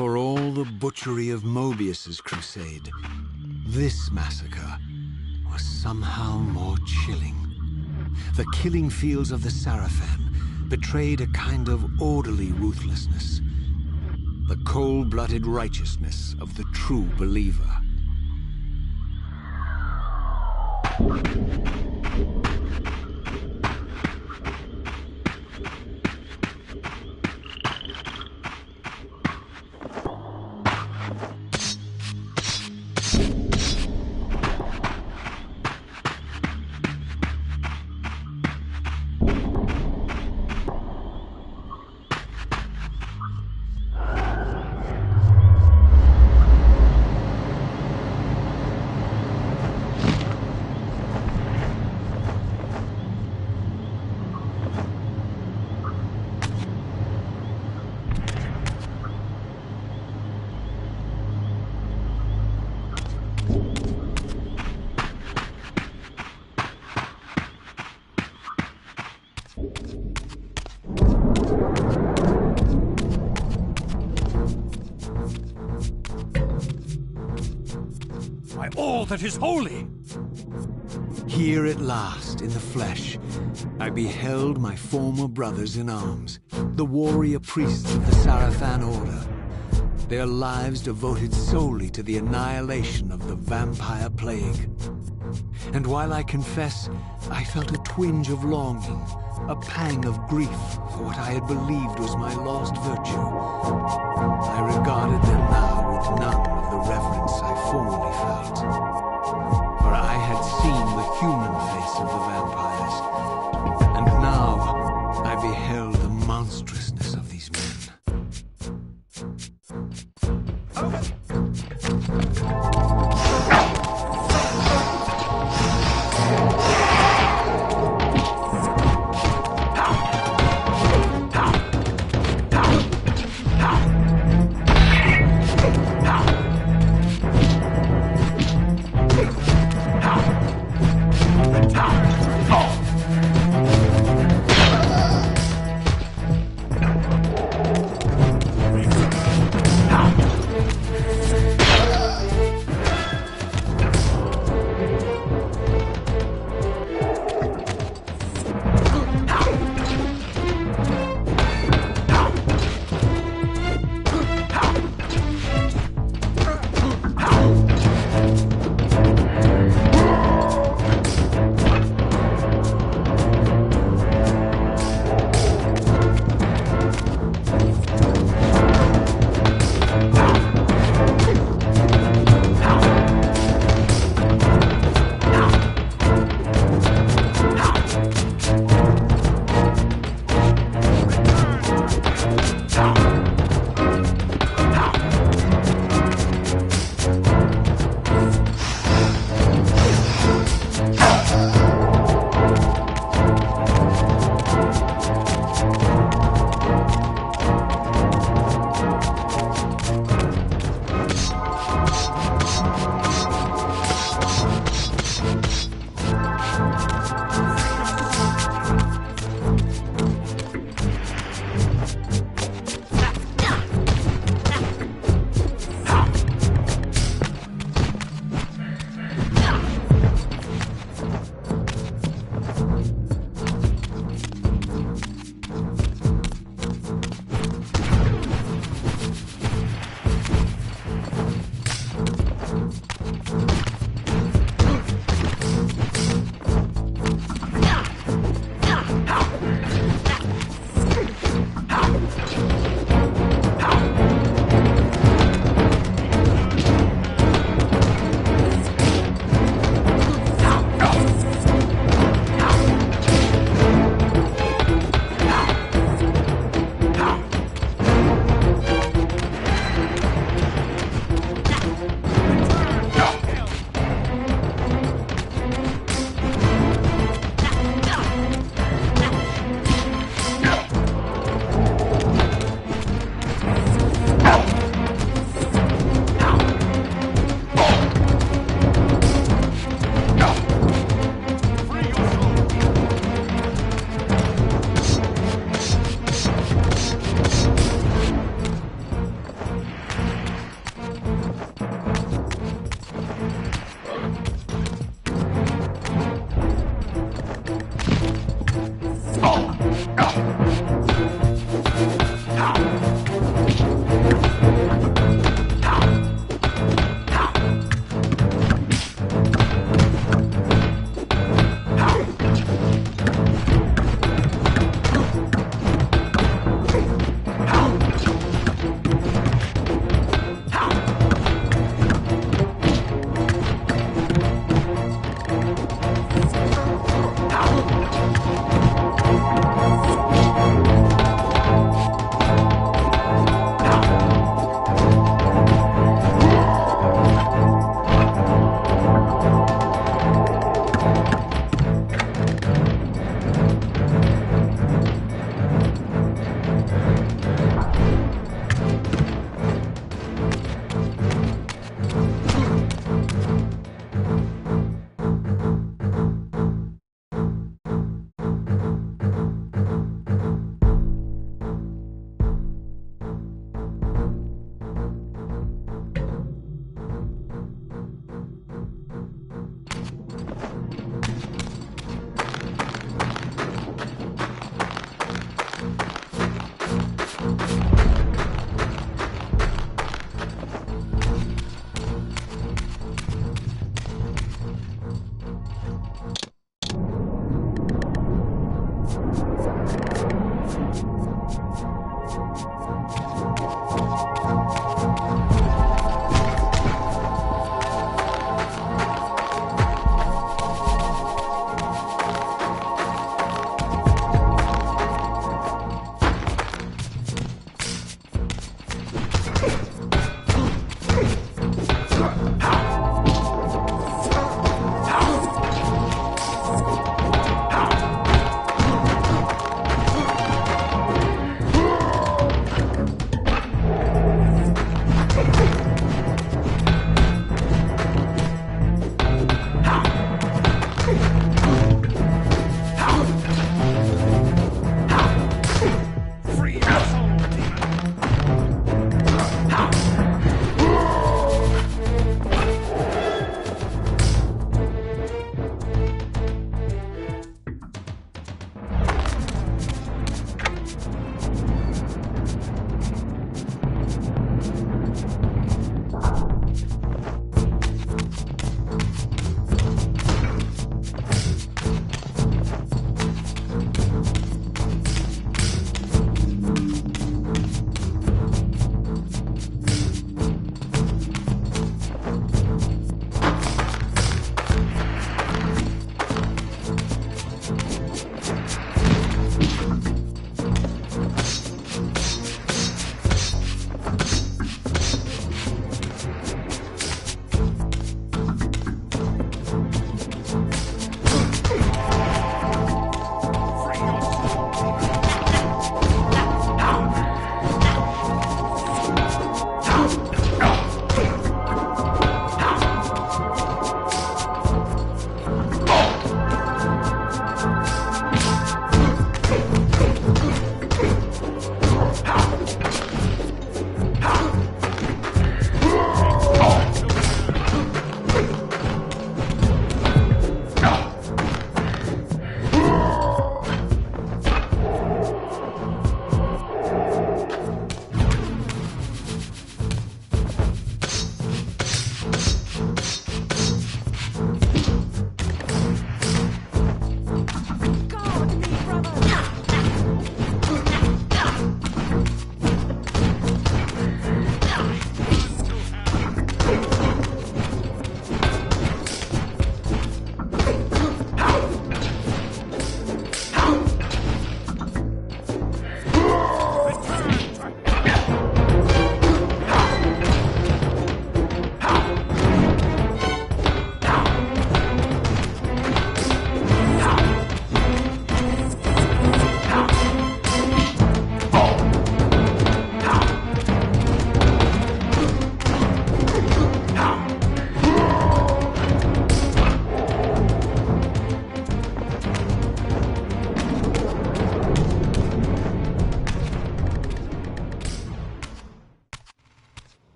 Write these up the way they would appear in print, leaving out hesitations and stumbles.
For all the butchery of Mobius's crusade, this massacre was somehow more chilling. The killing fields of the Sarafan betrayed a kind of orderly ruthlessness, the cold-blooded righteousness of the true believer. All that is holy! Here at last, in the flesh, I beheld my former brothers in arms, the warrior priests of the Sarafan Order, their lives devoted solely to the annihilation of the vampire plague. And while I confess, I felt a twinge of longing, a pang of grief for what I had believed was my lost virtue, I regarded them now with none of the reverence I formerly felt. For I had seen the human face of the vampires, and now I beheld the monstrousness of these men.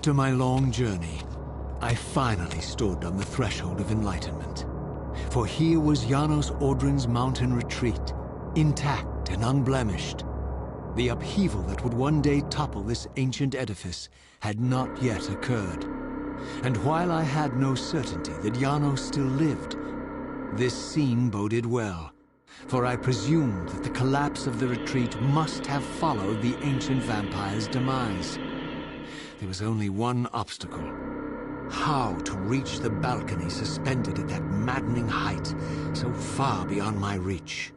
After my long journey, I finally stood on the threshold of enlightenment. For here was Janos Audrin's mountain retreat, intact and unblemished. The upheaval that would one day topple this ancient edifice had not yet occurred. And while I had no certainty that Janos still lived, this scene boded well, for I presumed that the collapse of the retreat must have followed the ancient vampire's demise. There was only one obstacle. How to reach the balcony suspended at that maddening height, so far beyond my reach.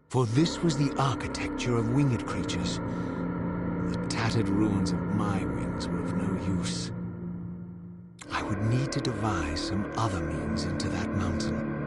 For this was the architecture of winged creatures. The tattered ruins of my wings were of no use. I would need to devise some other means into that mountain.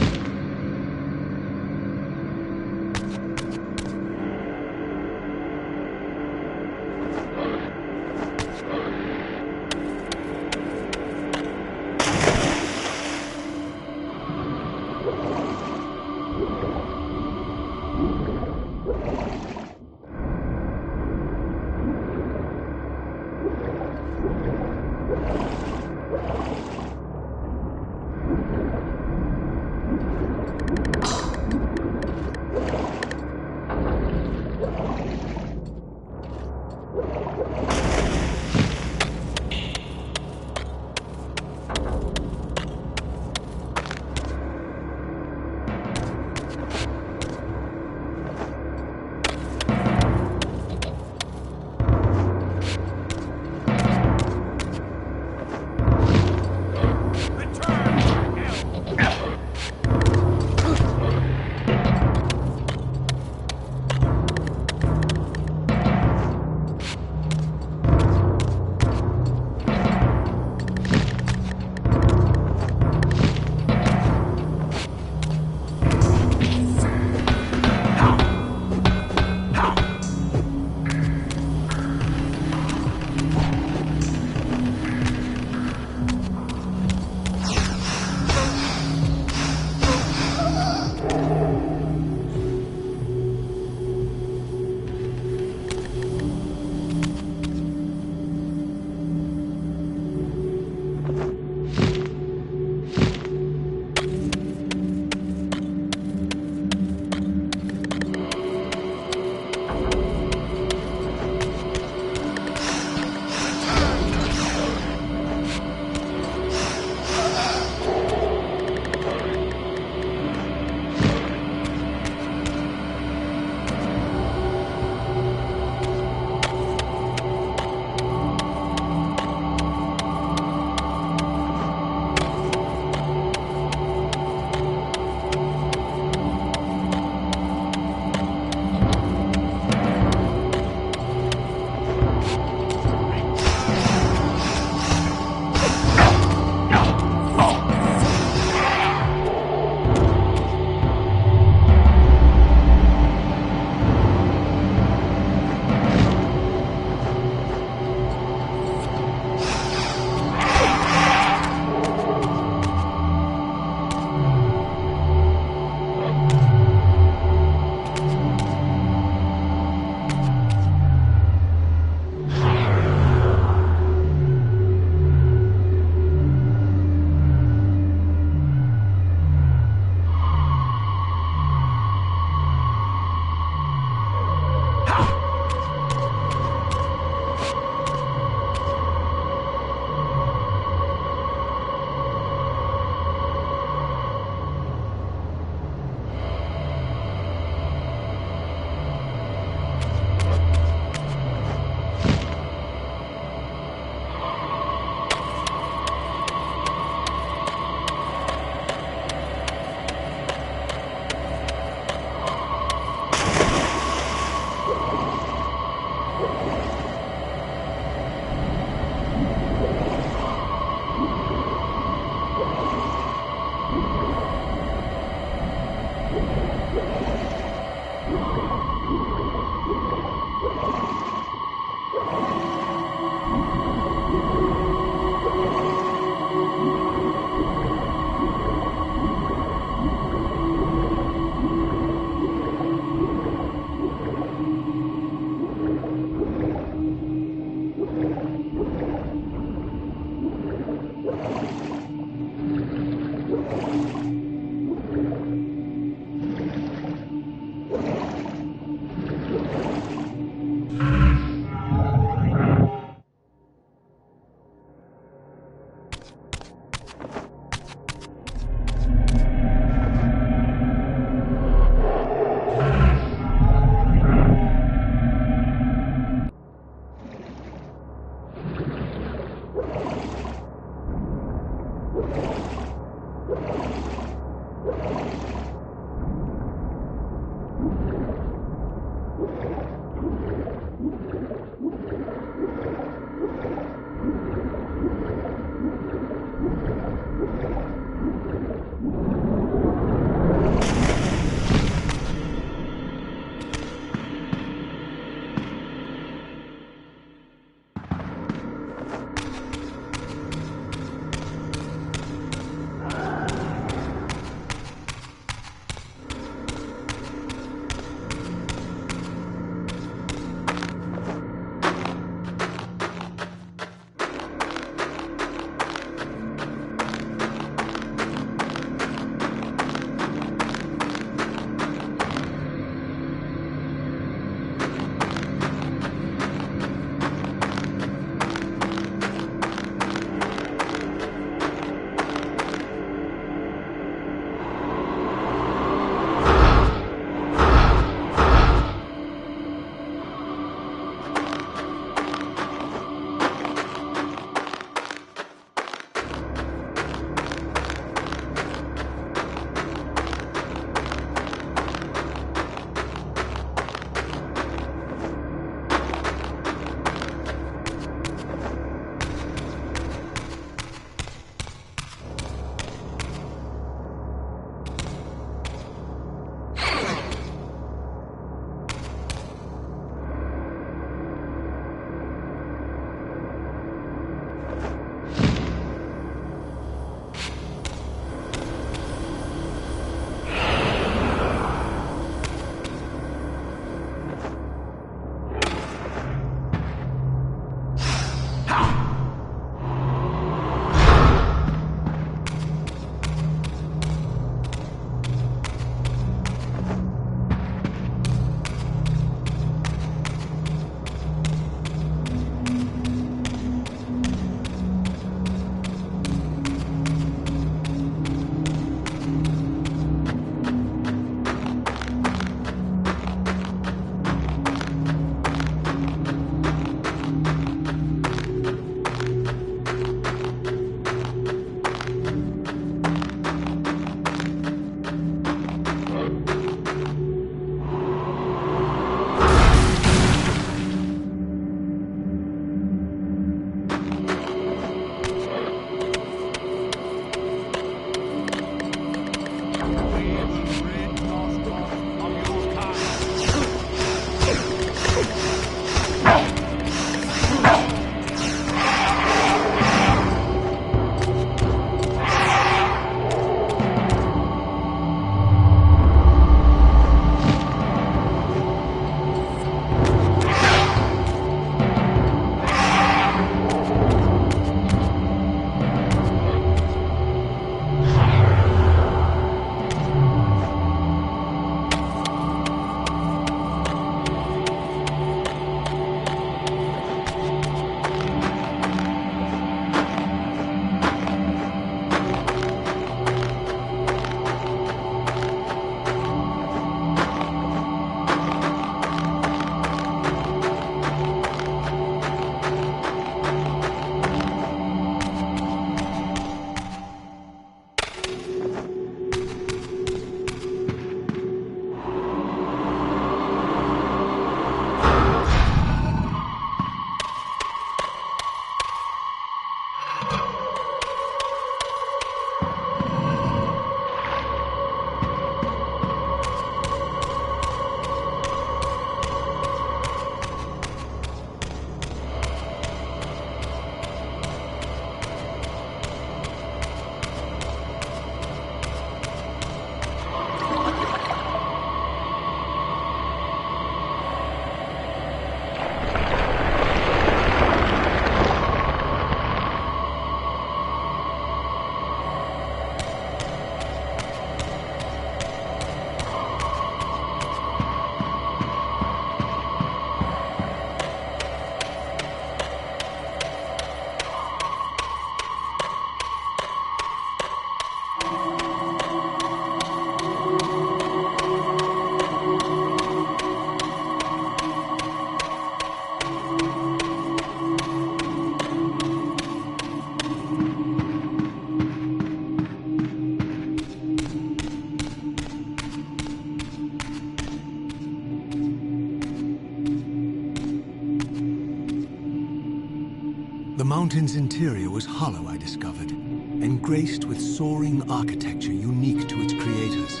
The mountain's interior was hollow, I discovered, and graced with soaring architecture unique to its creators.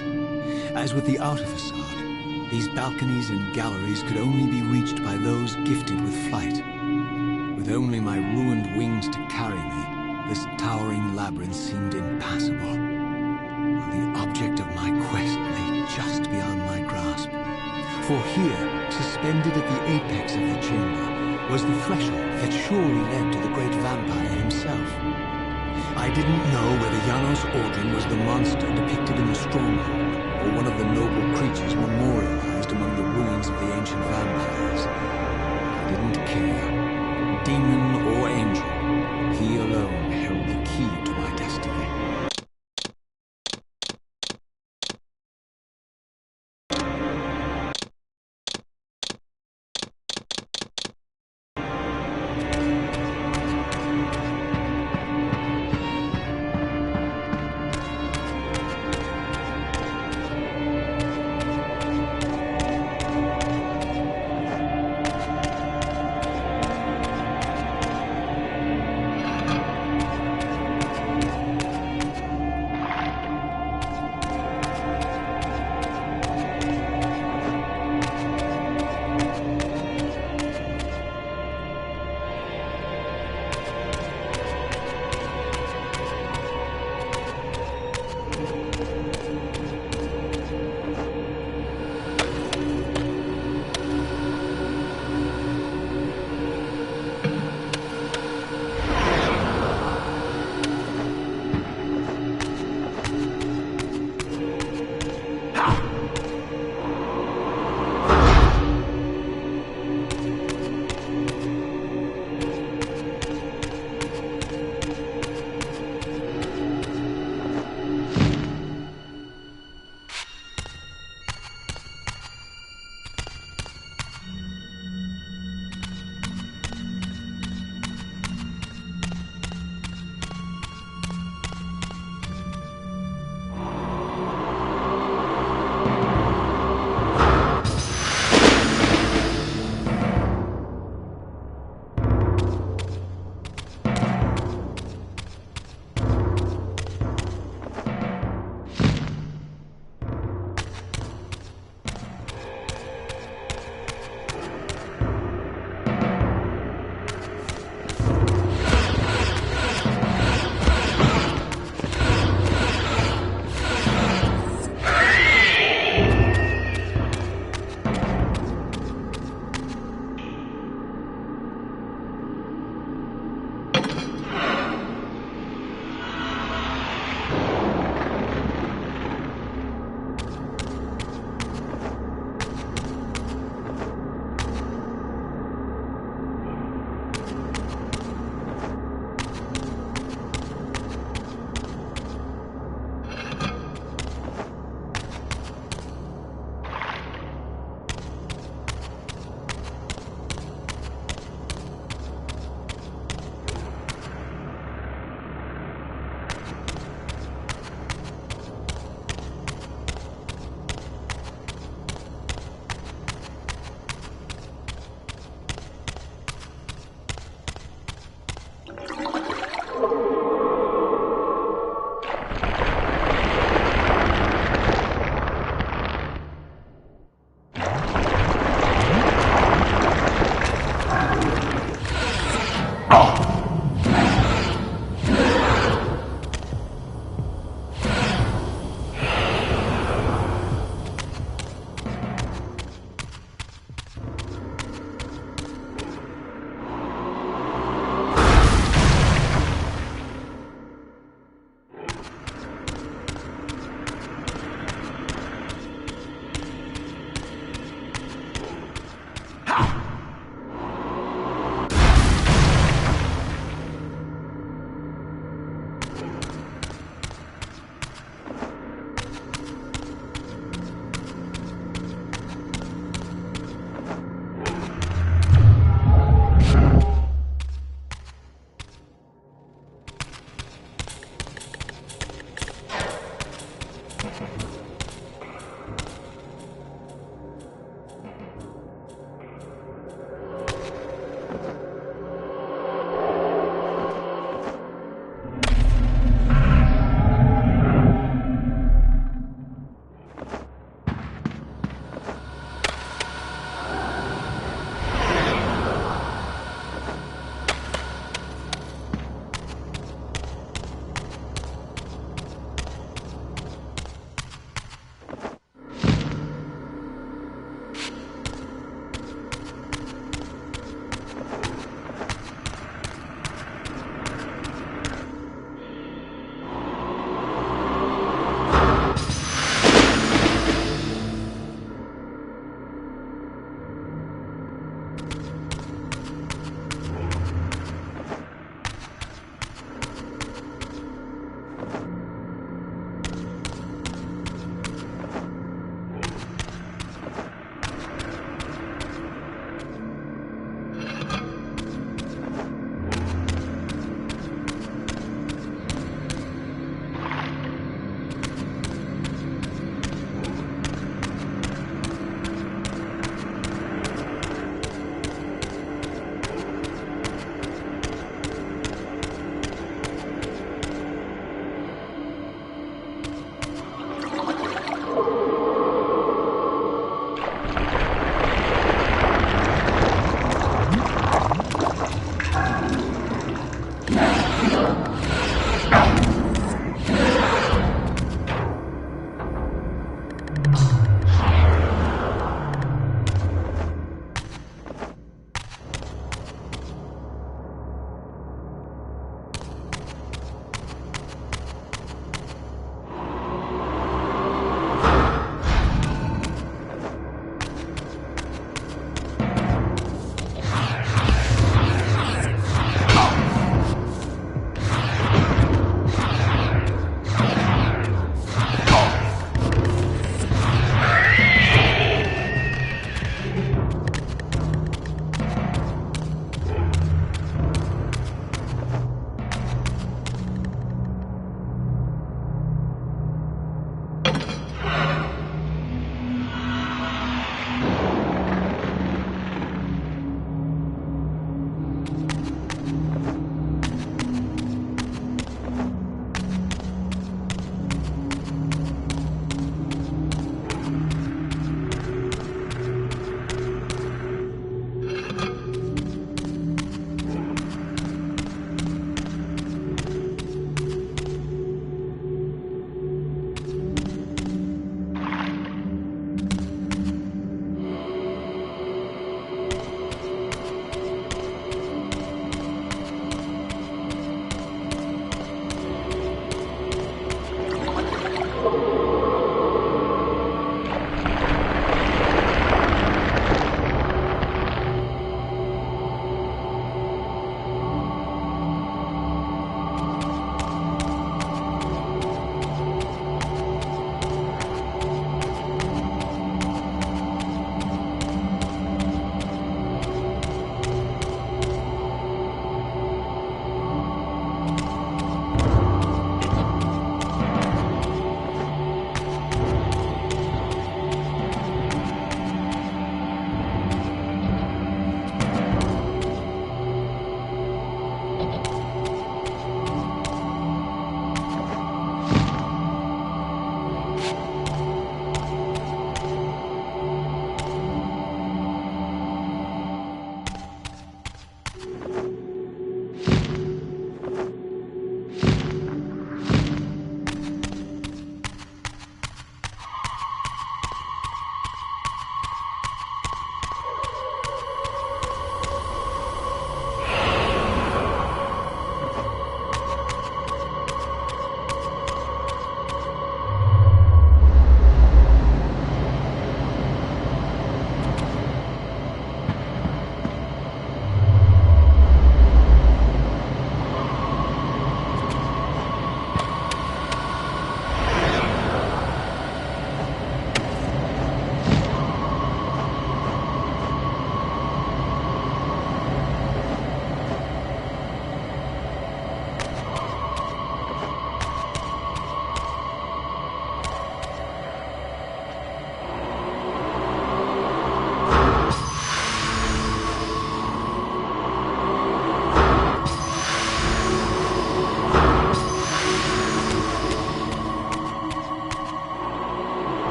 As with the outer facade, these balconies and galleries could only be reached by those gifted with flight. With only my ruined wings to carry me, this towering labyrinth seemed impassable, while the object of my quest lay just beyond my grasp. For here, suspended at the apex of the chamber, was the threshold that surely led to the great vampire himself. I didn't know whether Janos Audron was the monster depicted in the stronghold, or one of the noble creatures memorialized among the ruins of the ancient vampires. I didn't care. Demon or angel, he alone held the key to my destiny.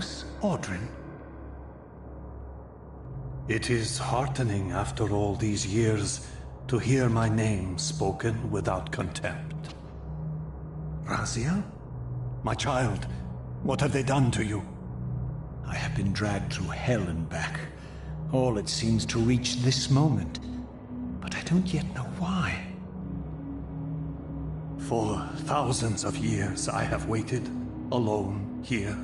Janos Audrin? It is heartening after all these years to hear my name spoken without contempt. Raziel? My child, what have they done to you? I have been dragged through hell and back. All it seems to reach this moment. But I don't yet know why. For thousands of years I have waited, alone here,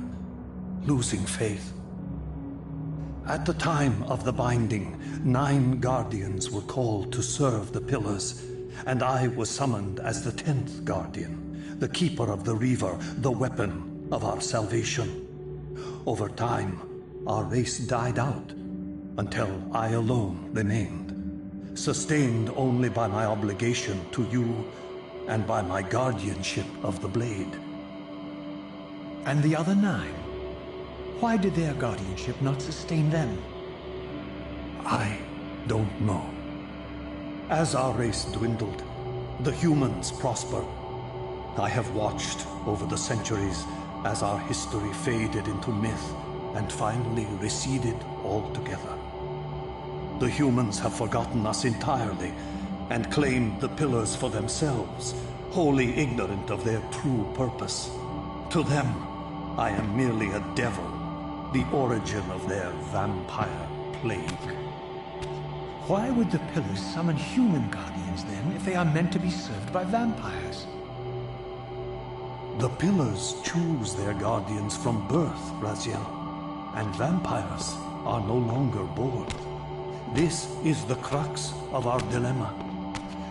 losing faith. At the time of the binding, 9 guardians were called to serve the pillars, and I was summoned as the 10th guardian, the keeper of the Reaver, the weapon of our salvation. Over time, our race died out, until I alone remained, sustained only by my obligation to you and by my guardianship of the blade. And the other 9? Why did their guardianship not sustain them? I don't know. As our race dwindled, the humans prospered. I have watched over the centuries as our history faded into myth and finally receded altogether. The humans have forgotten us entirely and claimed the pillars for themselves, wholly ignorant of their true purpose. To them, I am merely a devil, the origin of their vampire plague. Why would the pillars summon human guardians then, if they are meant to be served by vampires? The pillars choose their guardians from birth, Raziel, and vampires are no longer born. This is the crux of our dilemma,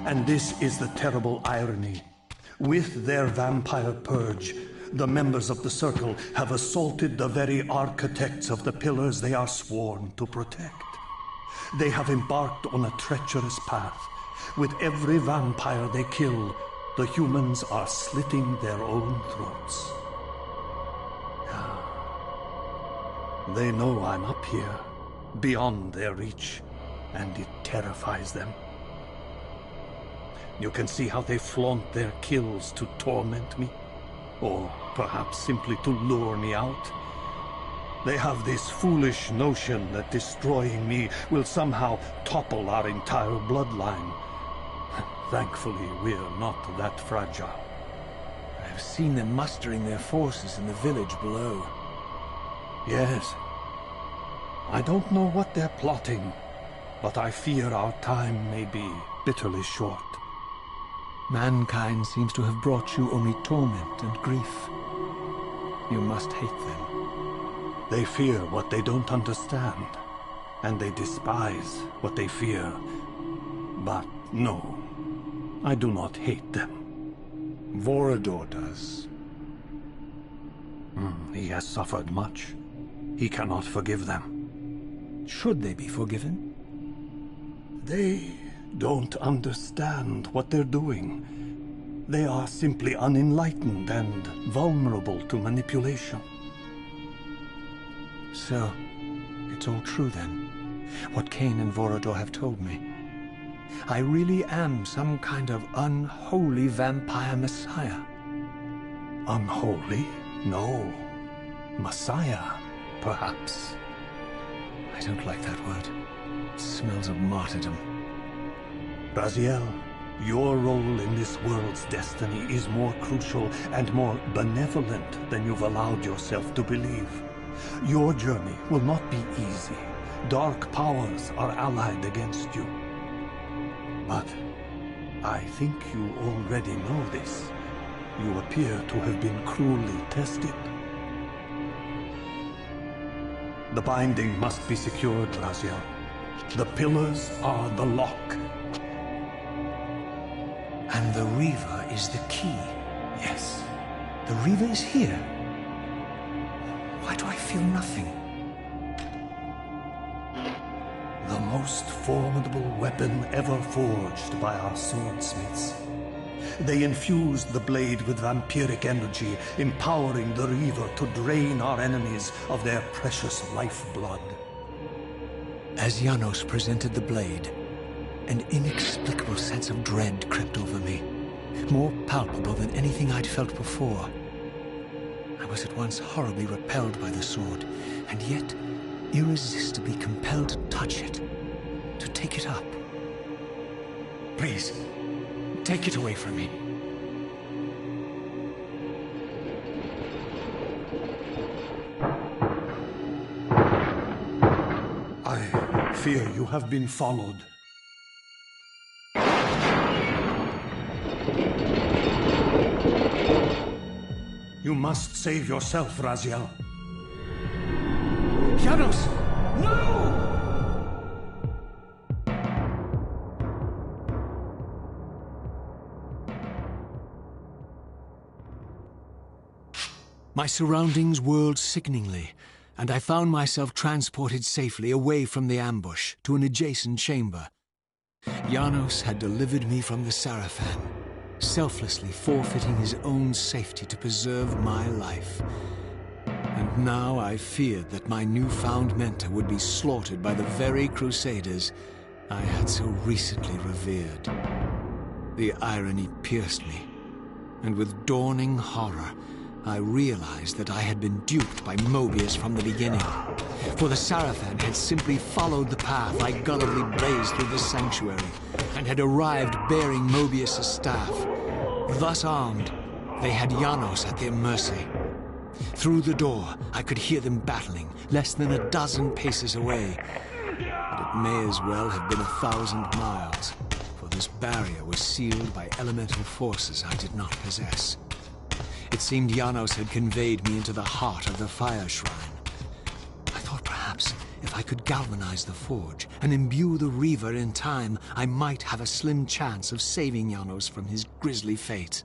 and this is the terrible irony. With their vampire purge, the members of the Circle have assaulted the very architects of the pillars they are sworn to protect. They have embarked on a treacherous path. With every vampire they kill, the humans are slitting their own throats. They know I'm up here, beyond their reach, and it terrifies them. You can see how they flaunt their kills to torment me, or perhaps simply to lure me out. They have this foolish notion that destroying me will somehow topple our entire bloodline. Thankfully, we're not that fragile. I have seen them mustering their forces in the village below. Yes. I don't know what they're plotting, but I fear our time may be bitterly short. Mankind seems to have brought you only torment and grief. You must hate them. They fear what they don't understand, and they despise what they fear. But no, I do not hate them. Vorador does. He has suffered much. He cannot forgive them. Should they be forgiven? They don't understand what they're doing. They are simply unenlightened and vulnerable to manipulation. So, it's all true then, what Cain and Vorador have told me. I really am some kind of unholy vampire messiah. Unholy? No. Messiah, perhaps. I don't like that word. It smells of martyrdom. Raziel, your role in this world's destiny is more crucial and more benevolent than you've allowed yourself to believe. Your journey will not be easy. Dark powers are allied against you. But I think you already know this. You appear to have been cruelly tested. The binding must be secured, Raziel. The pillars are the lock. And the Reaver is the key. Yes. The Reaver is here. Why do I feel nothing? The most formidable weapon ever forged by our swordsmiths. They infused the blade with vampiric energy, empowering the Reaver to drain our enemies of their precious lifeblood. As Janos presented the blade, an inexplicable sense of dread crept over me, more palpable than anything I'd felt before. I was at once horribly repelled by the sword, and yet irresistibly compelled to touch it, to take it up. Please, take it away from me. I fear you have been followed. You must save yourself, Raziel. Janos! No! My surroundings whirled sickeningly, and I found myself transported safely away from the ambush to an adjacent chamber. Janos had delivered me from the Sarafan, selflessly forfeiting his own safety to preserve my life. And now I feared that my newfound mentor would be slaughtered by the very crusaders I had so recently revered. The irony pierced me, and with dawning horror, I realized that I had been duped by Mobius from the beginning. For the Sarafan had simply followed the path I gullibly blazed through the sanctuary, and had arrived bearing Mobius' staff. Thus armed, they had Janos at their mercy. Through the door, I could hear them battling, less than a dozen paces away. But it may as well have been 1,000 miles, for this barrier was sealed by elemental forces I did not possess. It seemed Janos had conveyed me into the heart of the fire shrine. I thought perhaps if I could galvanize the forge and imbue the Reaver in time, I might have a slim chance of saving Janos from his grisly fate.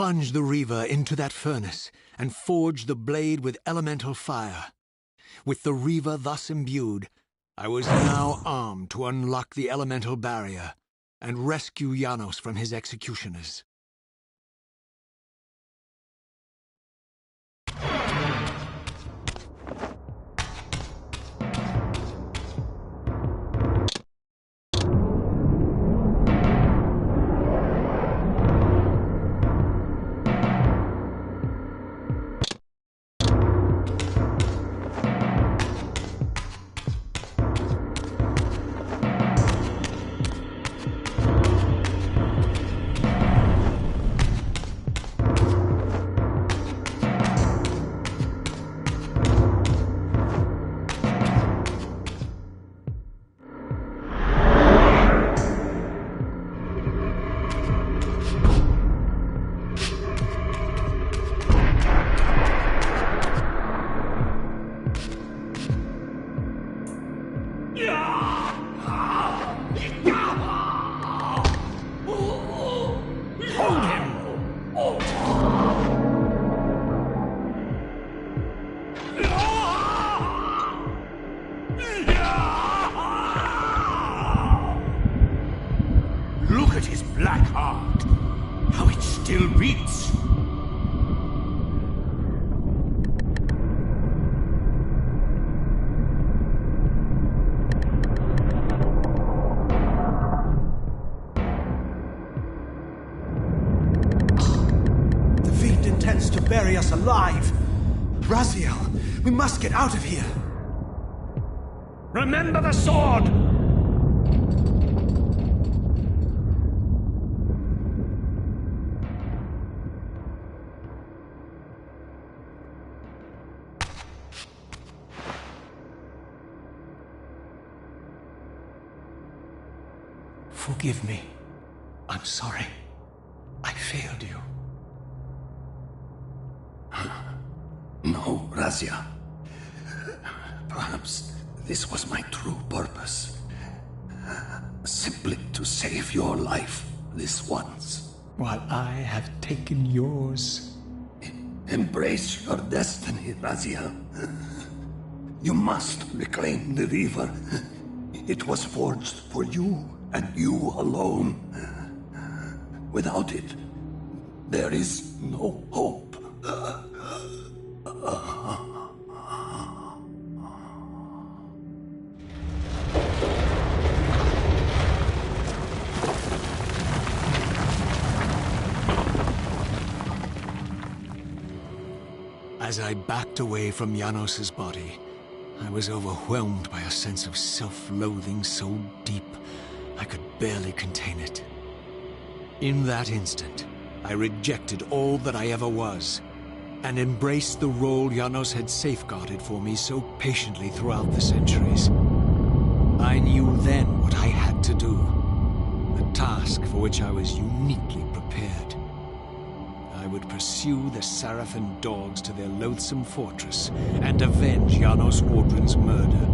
plunged the Reaver into that furnace and forged the blade with elemental fire. With the Reaver thus imbued, I was now armed to unlock the elemental barrier and rescue Janos from his executioners. Look at his black heart. How it still beats. The fiend intends to bury us alive. Raziel, we must get out of here. Remember the sword! Forgive me. I'm sorry. I failed you. No, Razia. Perhaps this was my true purpose. Simply to save your life this once. While I have taken yours. Embrace your destiny, Razia. You must reclaim the Reaver. It was forged for you and you alone. Without it, there is no hope. As I backed away from Janos's body, I was overwhelmed by a sense of self-loathing so deep I could barely contain it. In that instant, I rejected all that I ever was, and embraced the role Janos had safeguarded for me so patiently throughout the centuries. I knew then what I had to do, a task for which I was uniquely prepared. I would pursue the Sarafan dogs to their loathsome fortress and avenge Janos Audrin's murder.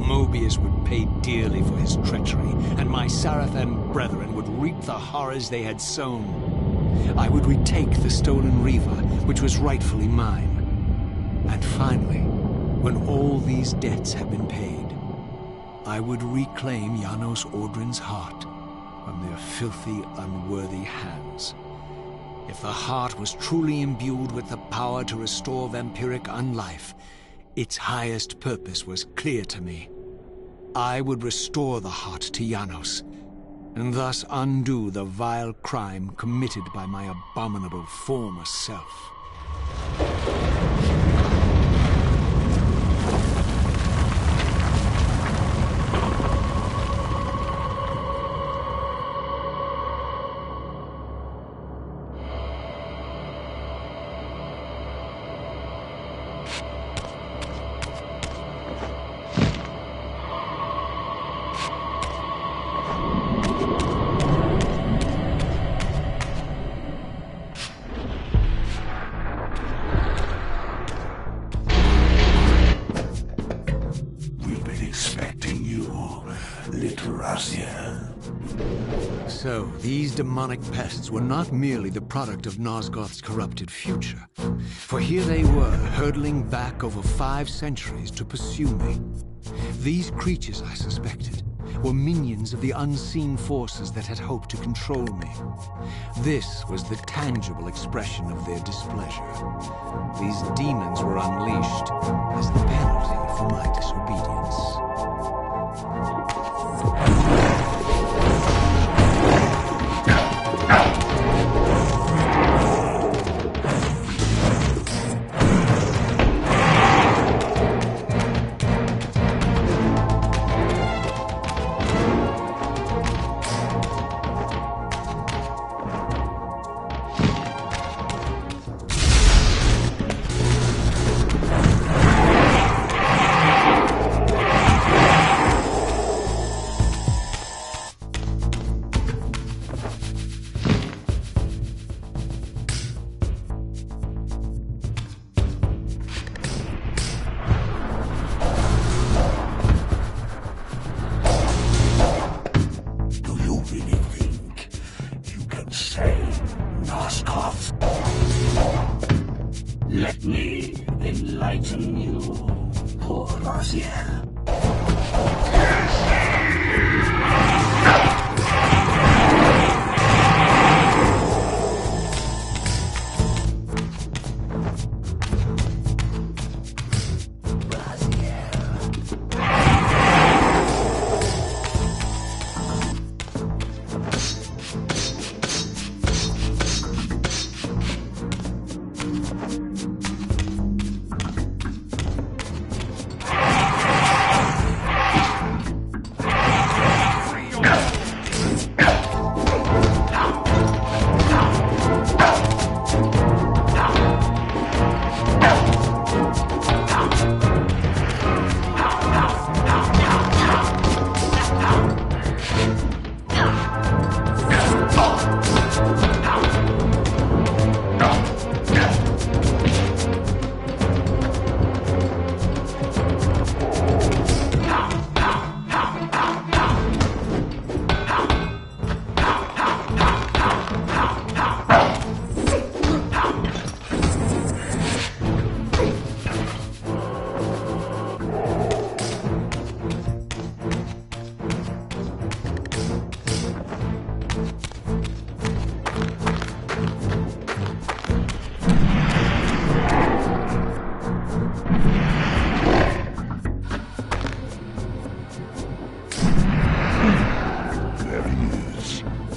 Mobius would pay dearly for his treachery, and my Sarafan brethren would reap the horrors they had sown. I would retake the stolen Reaver, which was rightfully mine. And finally, when all these debts had been paid, I would reclaim Janos Audrin's heart from their filthy, unworthy hands. If the heart was truly imbued with the power to restore vampiric unlife, its highest purpose was clear to me. I would restore the heart to Janos, and thus undo the vile crime committed by my abominable former self. Little Razia. So, these demonic pests were not merely the product of Nosgoth's corrupted future. For here they were, hurtling back over 5 centuries to pursue me. These creatures, I suspected, were minions of the unseen forces that had hoped to control me. This was the tangible expression of their displeasure. These demons were unleashed as the penalty for my disobedience. Let me enlighten you, poor Raziel.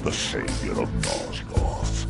The savior of Nosgoth.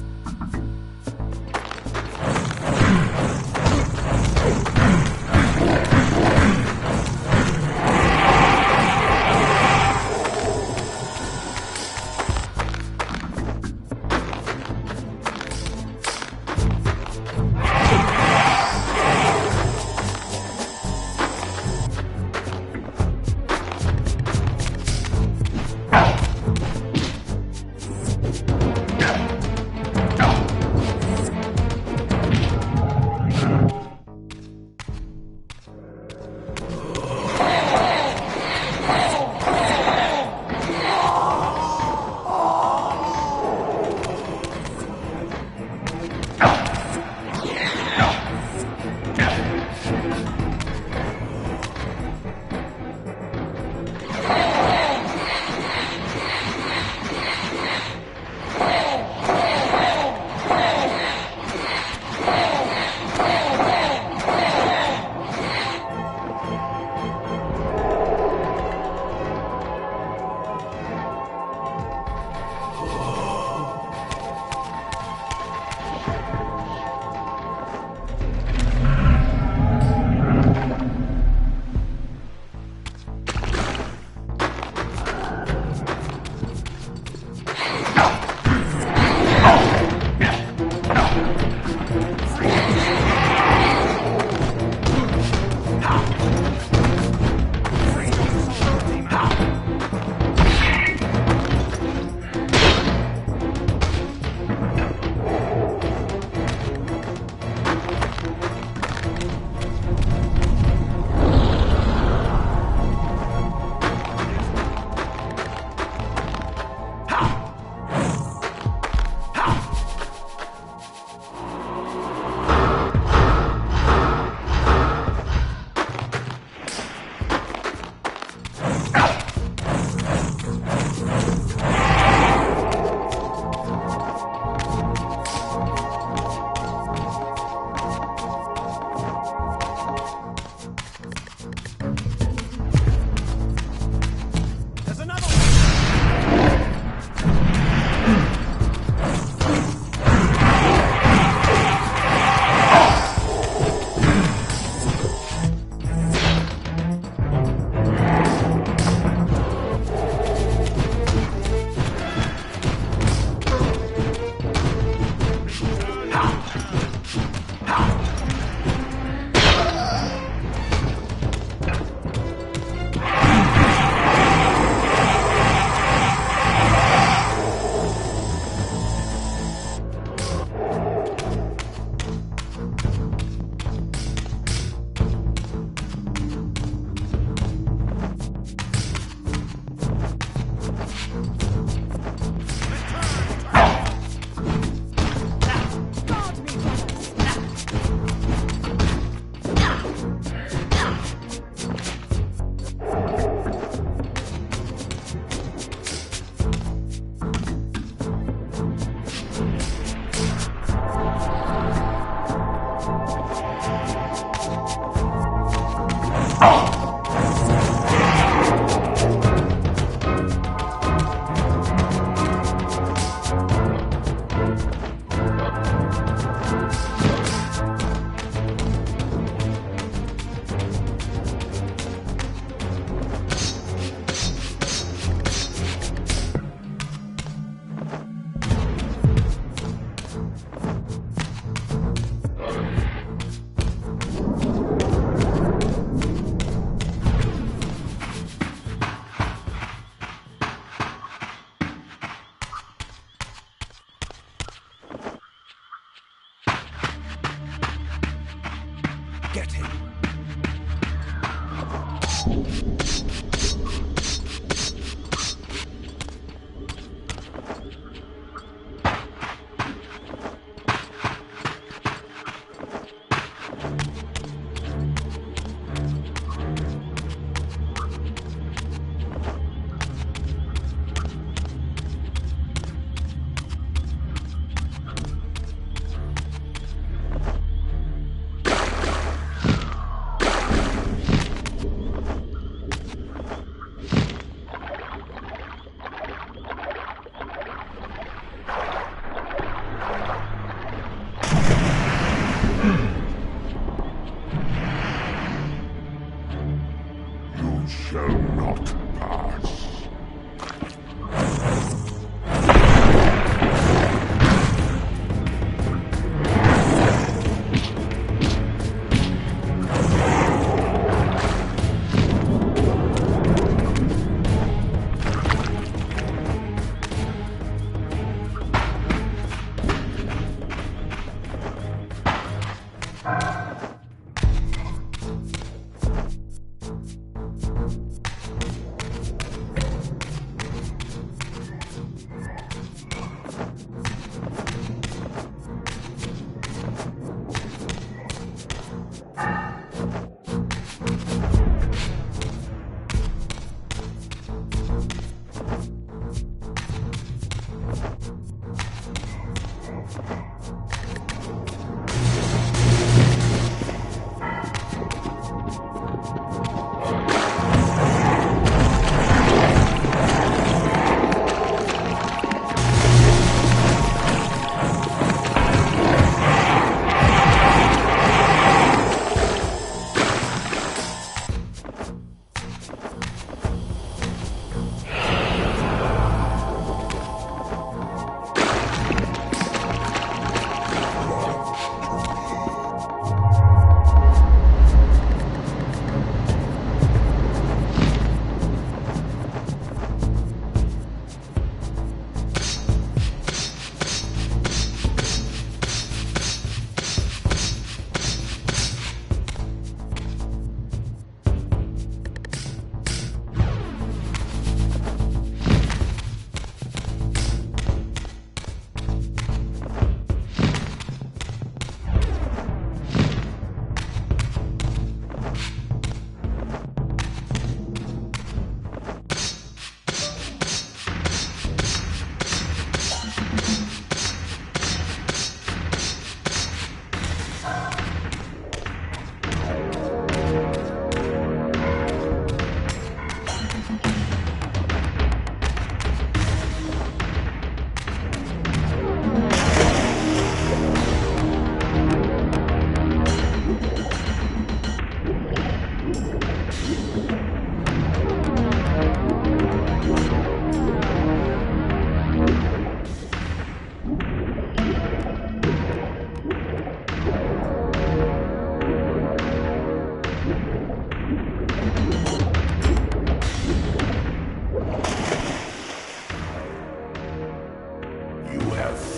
You shall not pass.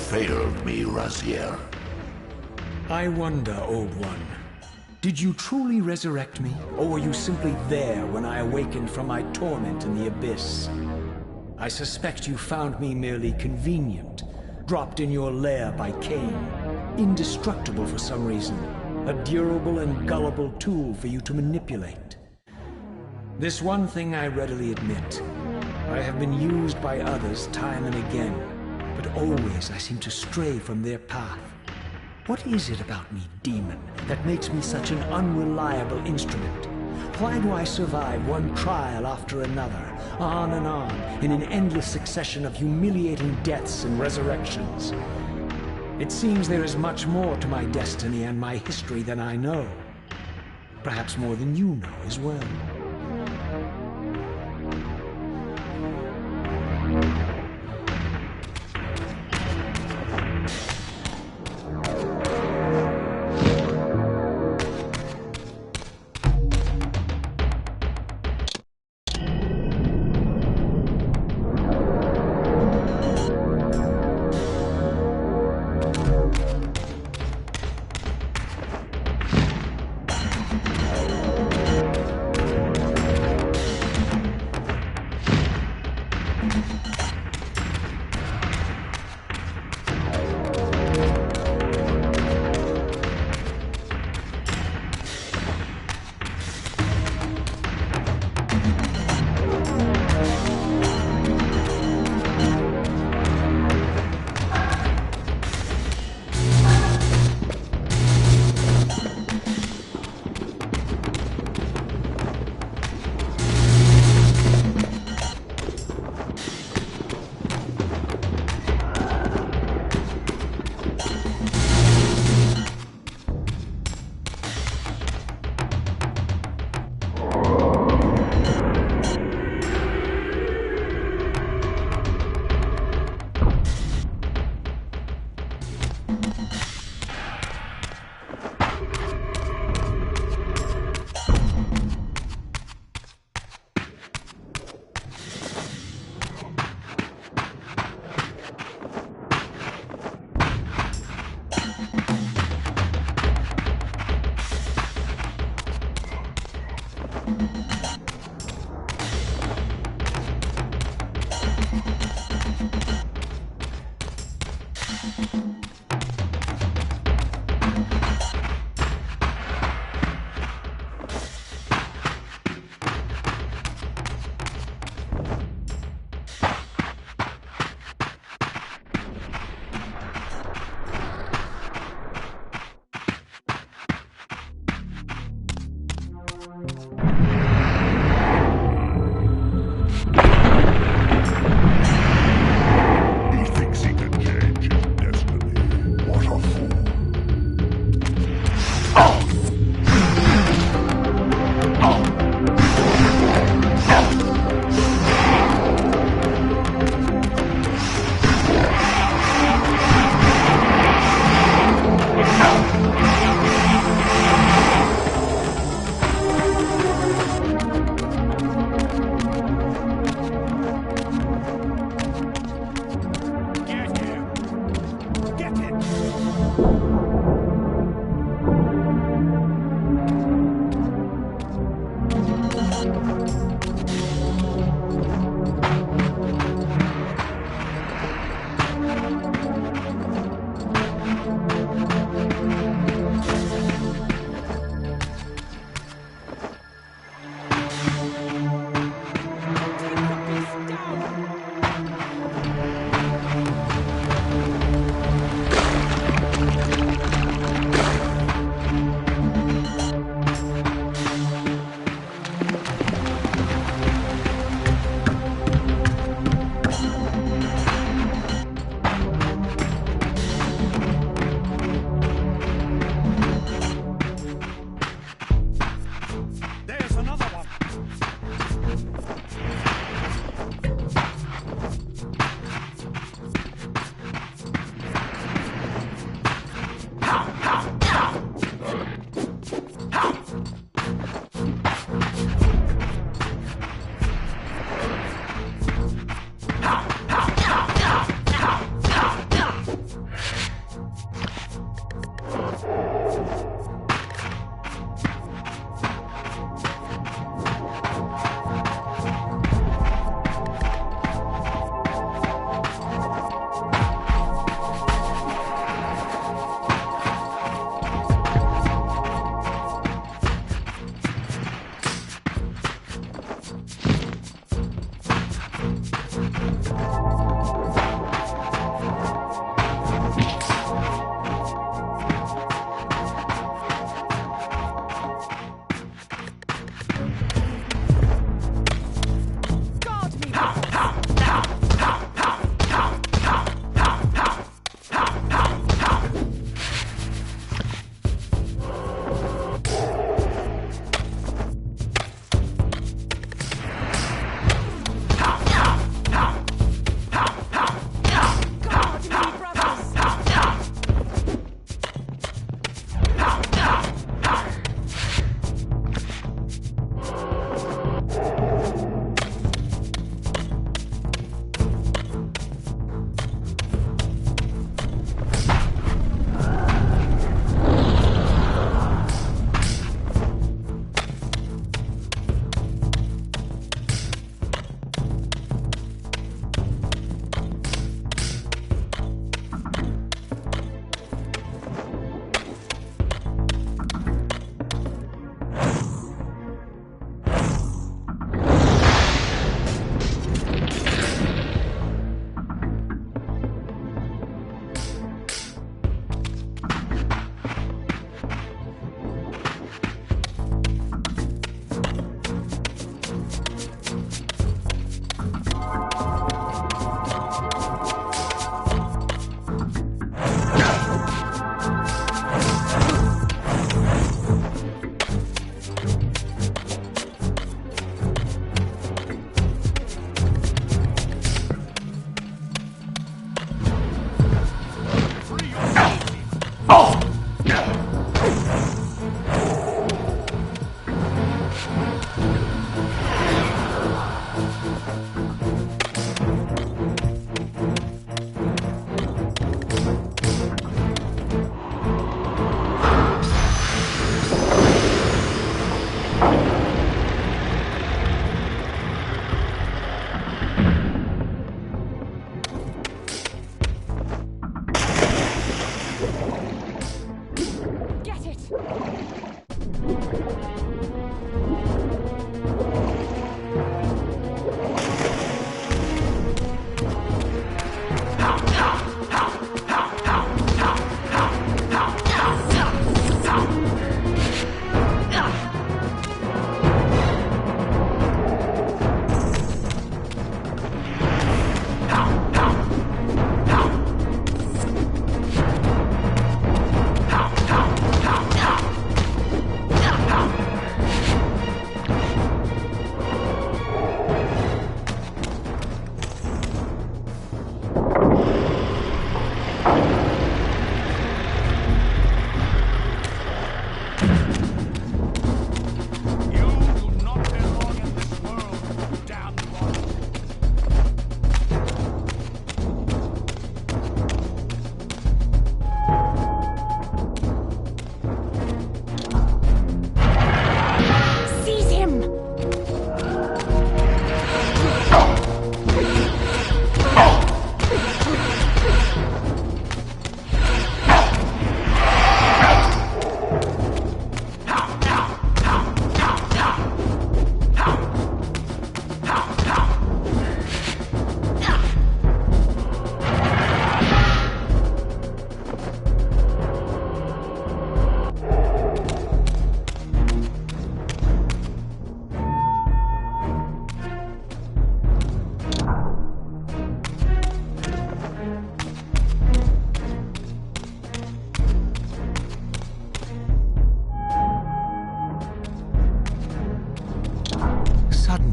Failed me, Raziel. I wonder, Old One. Did you truly resurrect me, or were you simply there when I awakened from my torment in the abyss? I suspect you found me merely convenient, dropped in your lair by Cain, indestructible for some reason, a durable and gullible tool for you to manipulate. This one thing I readily admit. I have been used by others time and again, but always I seem to stray from their path. What is it about me, demon, that makes me such an unreliable instrument? Why do I survive one trial after another, on and on, in an endless succession of humiliating deaths and resurrections? It seems there is much more to my destiny and my history than I know. Perhaps more than you know as well.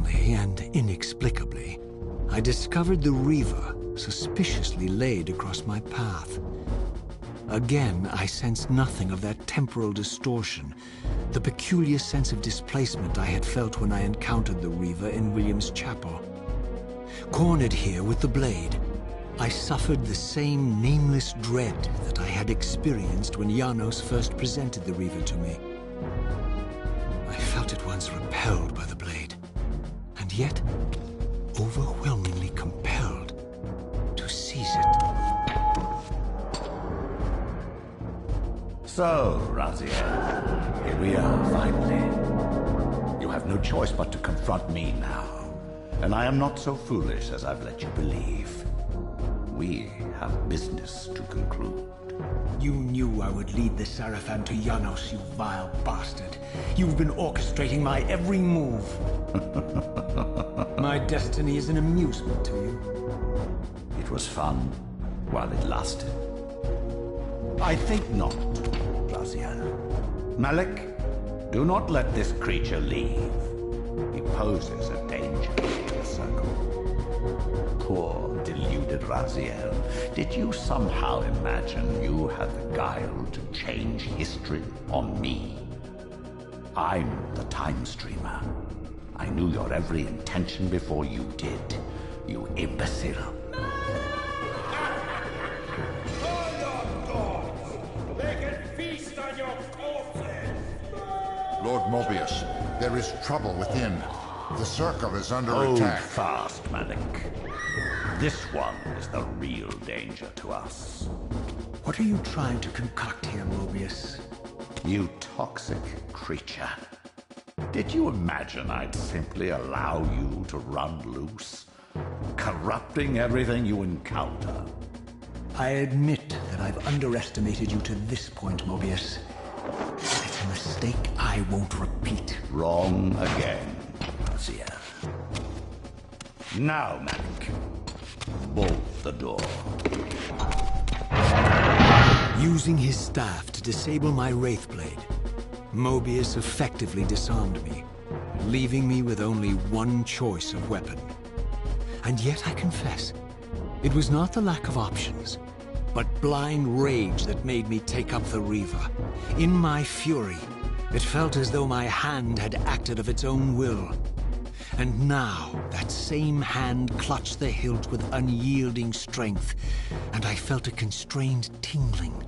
Suddenly and inexplicably, I discovered the Reaver suspiciously laid across my path. Again, I sensed nothing of that temporal distortion, the peculiar sense of displacement I had felt when I encountered the Reaver in William's chapel. Cornered here with the blade, I suffered the same nameless dread that I had experienced when Janos first presented the Reaver to me. I felt at once repelled by the blade, and yet overwhelmingly compelled to seize it. So, Raziel, here we are, finally. You have no choice but to confront me now. And I am not so foolish as I've let you believe. We have business to conclude. You knew I would lead the Sarafan to Janos, you vile bastard. You've been orchestrating my every move. My destiny is an amusement to you. It was fun while it lasted. I think not, Raziel. Malik, do not let this creature leave. He poses a danger to the circle. Poor, deluded Raziel. Did you somehow imagine you had the guile to change history on me? I'm the time streamer. I knew your every intention before you did, you imbecile. Lord Mobius, there is trouble within. The circle is under attack. Hold fast, Malik. This one is the real danger to us. What are you trying to concoct here, Mobius? You toxic creature. Did you imagine I'd simply allow you to run loose? Corrupting everything you encounter. I admit that I've underestimated you to this point, Mobius. It's a mistake I won't repeat. Wrong again, Raziel. Now, Malik, bolt the door. Using his staff to disable my Wraithblade, Mobius effectively disarmed me, leaving me with only one choice of weapon. And yet I confess, it was not the lack of options, but blind rage that made me take up the Reaver. In my fury, it felt as though my hand had acted of its own will. And now, that same hand clutched the hilt with unyielding strength, and I felt a constrained tingling,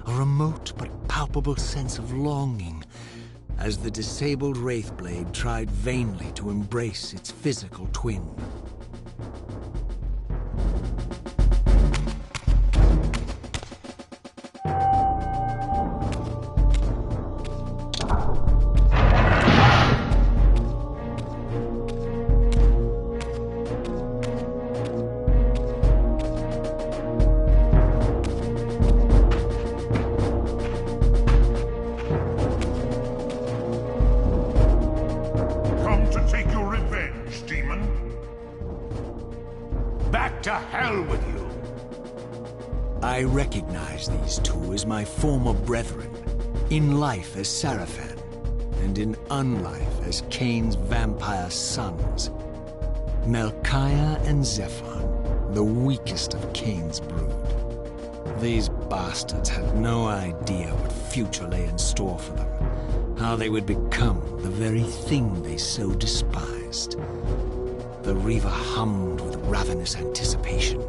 a remote but palpable sense of longing, as the disabled Wraithblade tried vainly to embrace its physical twin. To hell with you! I recognize these two as my former brethren, in life as Sarafan, and in unlife as Cain's vampire sons. Melchiah and Zephon, the weakest of Cain's brood. These bastards had no idea what future lay in store for them, how they would become the very thing they so despised. The Reaver hummed with ravenous anticipation.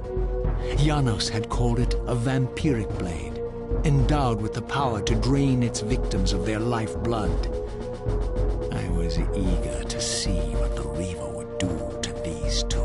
Janos had called it a vampiric blade, endowed with the power to drain its victims of their lifeblood. I was eager to see what the Reaver would do to these two.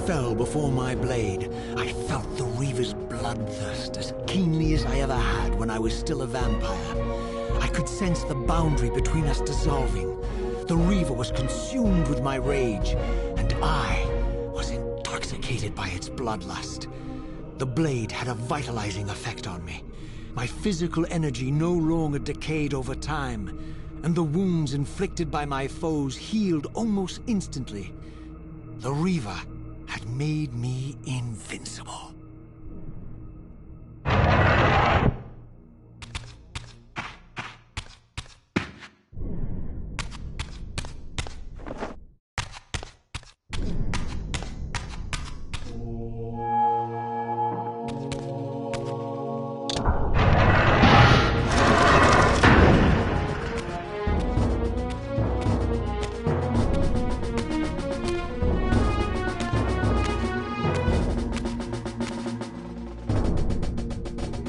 fell before my blade, I felt the Reaver's bloodthirst as keenly as I ever had when I was still a vampire. I could sense the boundary between us dissolving. The Reaver was consumed with my rage, and I was intoxicated by its bloodlust. The blade had a vitalizing effect on me. My physical energy no longer decayed over time, and the wounds inflicted by my foes healed almost instantly. The Reaver had made me invincible.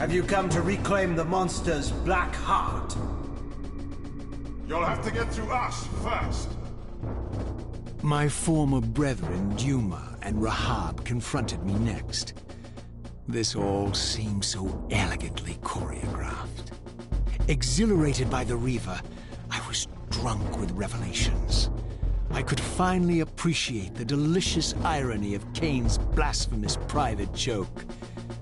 Have you come to reclaim the monster's black heart? You'll have to get through us first. My former brethren, Duma and Rahab, confronted me next. This all seemed so elegantly choreographed. Exhilarated by the Reaver, I was drunk with revelations. I could finally appreciate the delicious irony of Cain's blasphemous private joke,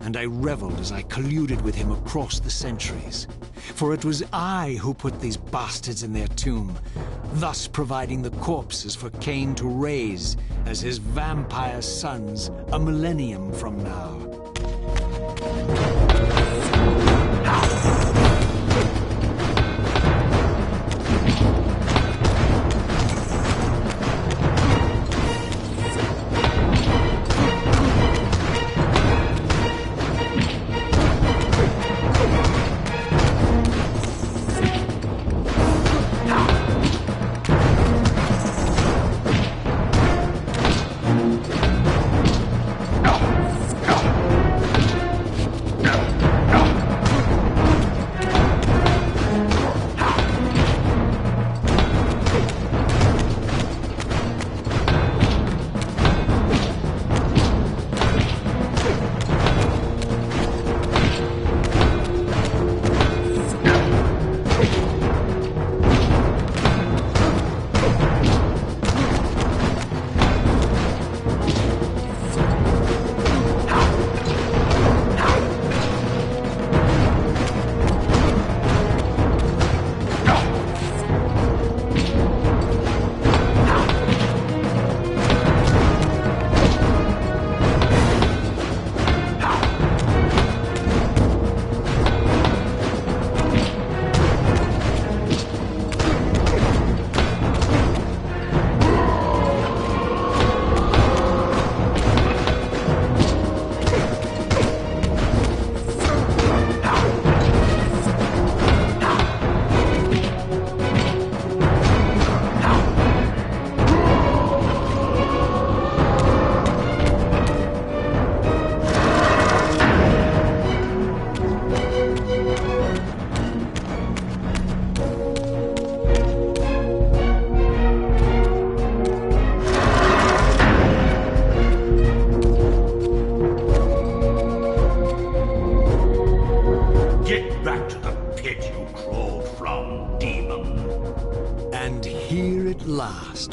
and I reveled as I colluded with him across the centuries. For it was I who put these bastards in their tomb, thus providing the corpses for Cain to raise as his vampire sons a millennium from now.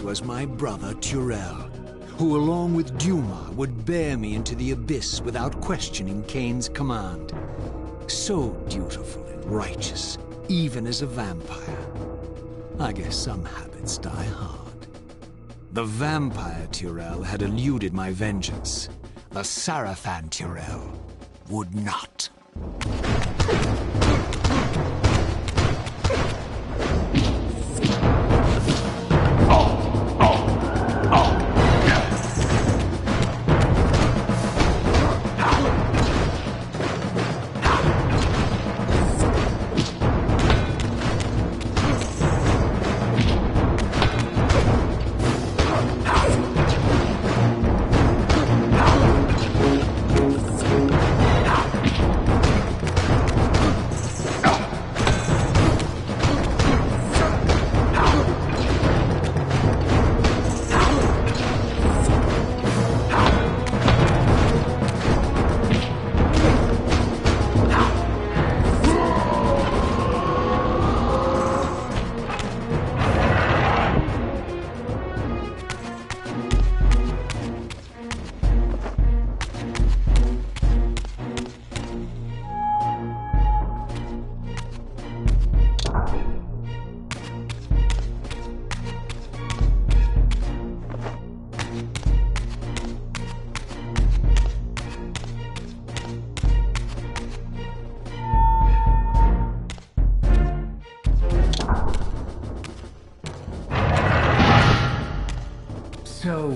Was my brother Turel, who along with Duma would bear me into the abyss without questioning Cain's command. So dutiful and righteous, even as a vampire. I guess some habits die hard. The vampire Turel had eluded my vengeance. The Sarafan Turel would not.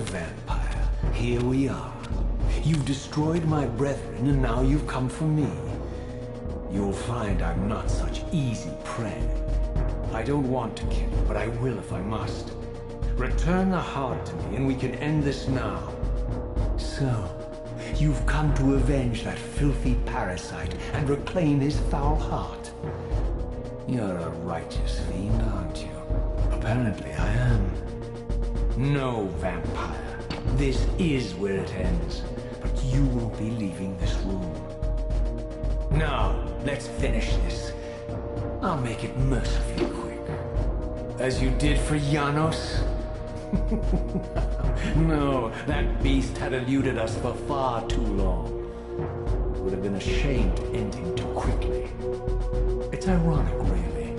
vampire, here we are. You've destroyed my brethren, and now you've come for me. You'll find I'm not such easy prey. I don't want to kill you, but I will if I must. Return the heart to me, and we can end this now. So, you've come to avenge that filthy parasite and reclaim his foul heart. You're a righteous fiend, aren't you? Apparently I am. No, vampire. This is where it ends. But you won't be leaving this room. Now, let's finish this. I'll make it mercifully quick. As you did for Janos? No, that beast had eluded us for far too long. It would have been a shame to end him too quickly. It's ironic, really.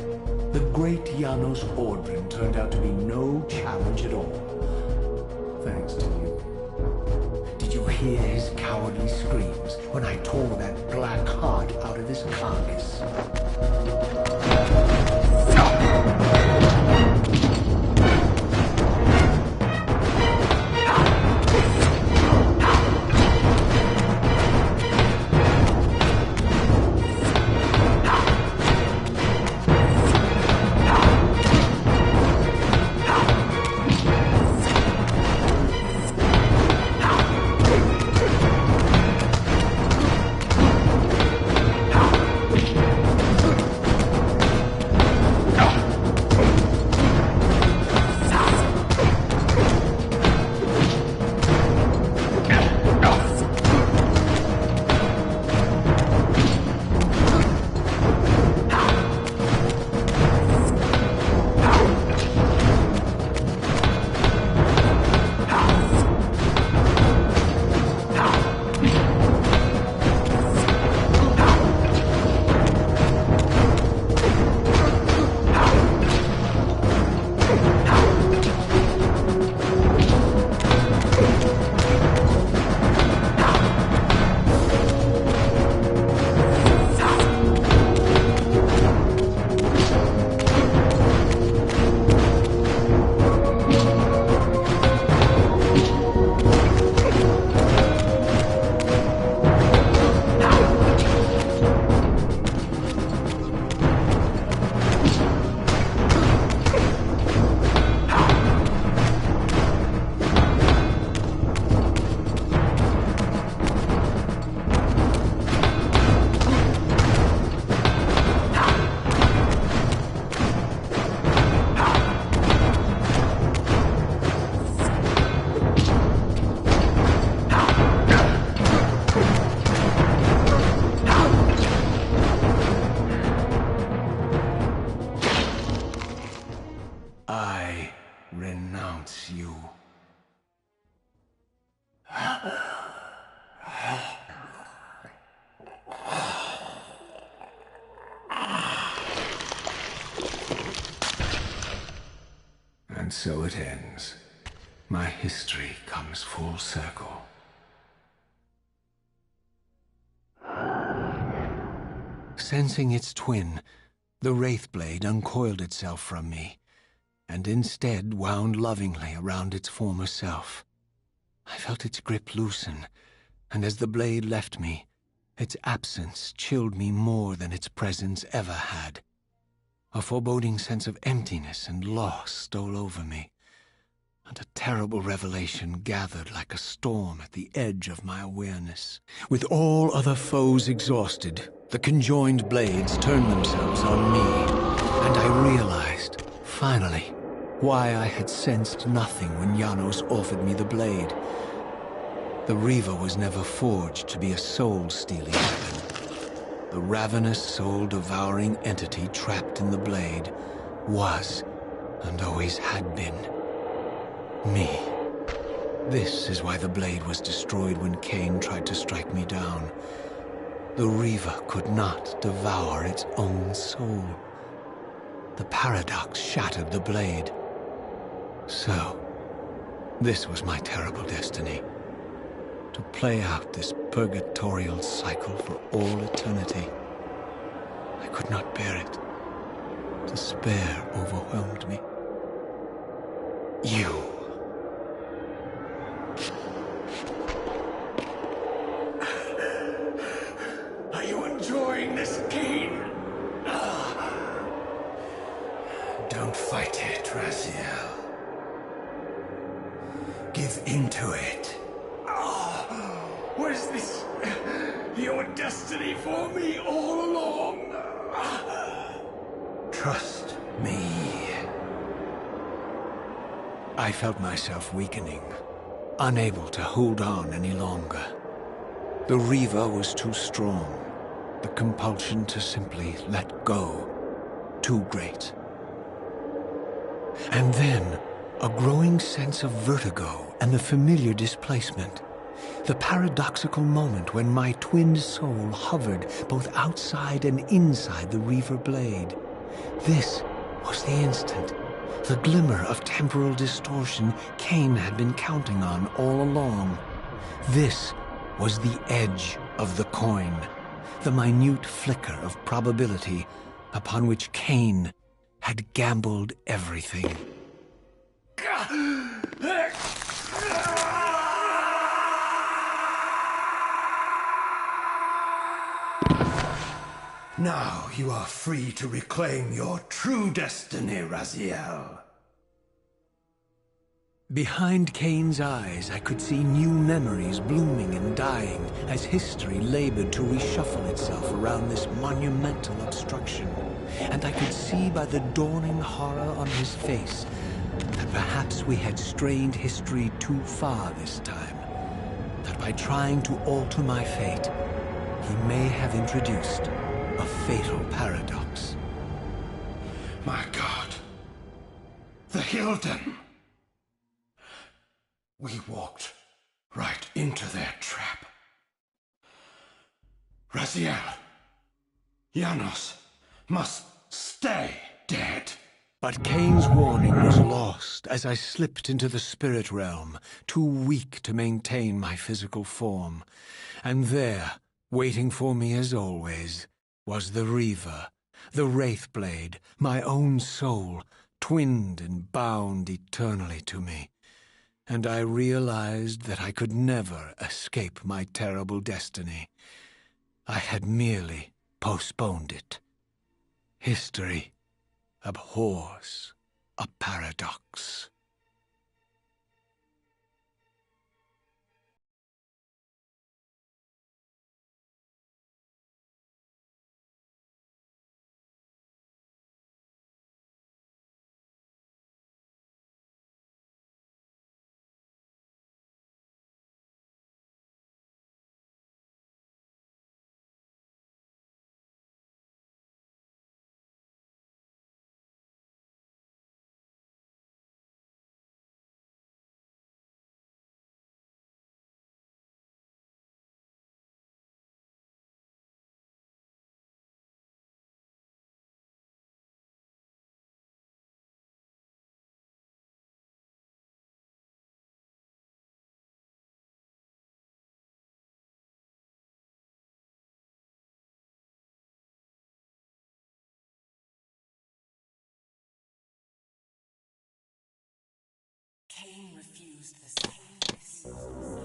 The great Janos Ordrin turned out to be no challenge at all. Thanks to you. Did you hear his cowardly screams when I tore that black heart out of his carcass? Renounce you. And so it ends. My history comes full circle. Sensing its twin, the Wraithblade uncoiled itself from me, and instead wound lovingly around its former self. I felt its grip loosen, and as the blade left me, its absence chilled me more than its presence ever had. A foreboding sense of emptiness and loss stole over me, and a terrible revelation gathered like a storm at the edge of my awareness. With all other foes exhausted, the conjoined blades turned themselves on me, and I realized, finally, why I had sensed nothing when Janos offered me the blade. The Reaver was never forged to be a soul-stealing weapon. The ravenous, soul-devouring entity trapped in the blade was, and always had been, me. This is why the blade was destroyed when Cain tried to strike me down. The Reaver could not devour its own soul. The paradox shattered the blade. So, this was my terrible destiny. To play out this purgatorial cycle for all eternity. I could not bear it. Despair overwhelmed me. You. to it. Was this your destiny for me all along? Trust me. I felt myself weakening, unable to hold on any longer. The Reaver was too strong. The compulsion to simply let go, too great. And then, a growing sense of vertigo and the familiar displacement. The paradoxical moment when my twin soul hovered both outside and inside the Reaver blade. This was the instant, the glimmer of temporal distortion Cain had been counting on all along. This was the edge of the coin, the minute flicker of probability upon which Cain had gambled everything. Now you are free to reclaim your true destiny, Raziel. Behind Cain's eyes, I could see new memories blooming and dying as history labored to reshuffle itself around this monumental obstruction. And I could see by the dawning horror on his face that perhaps we had strained history too far this time. That by trying to alter my fate, he may have introduced a fatal paradox. My God. The Hilden. We walked right into their trap. Raziel, Janos must stay dead. But Cain's warning was lost as I slipped into the spirit realm, too weak to maintain my physical form. And there, waiting for me as always, was the Reaver, the Wraithblade, my own soul, twinned and bound eternally to me. And I realized that I could never escape my terrible destiny. I had merely postponed it. History abhors a paradox. Cain refused the sacrifice.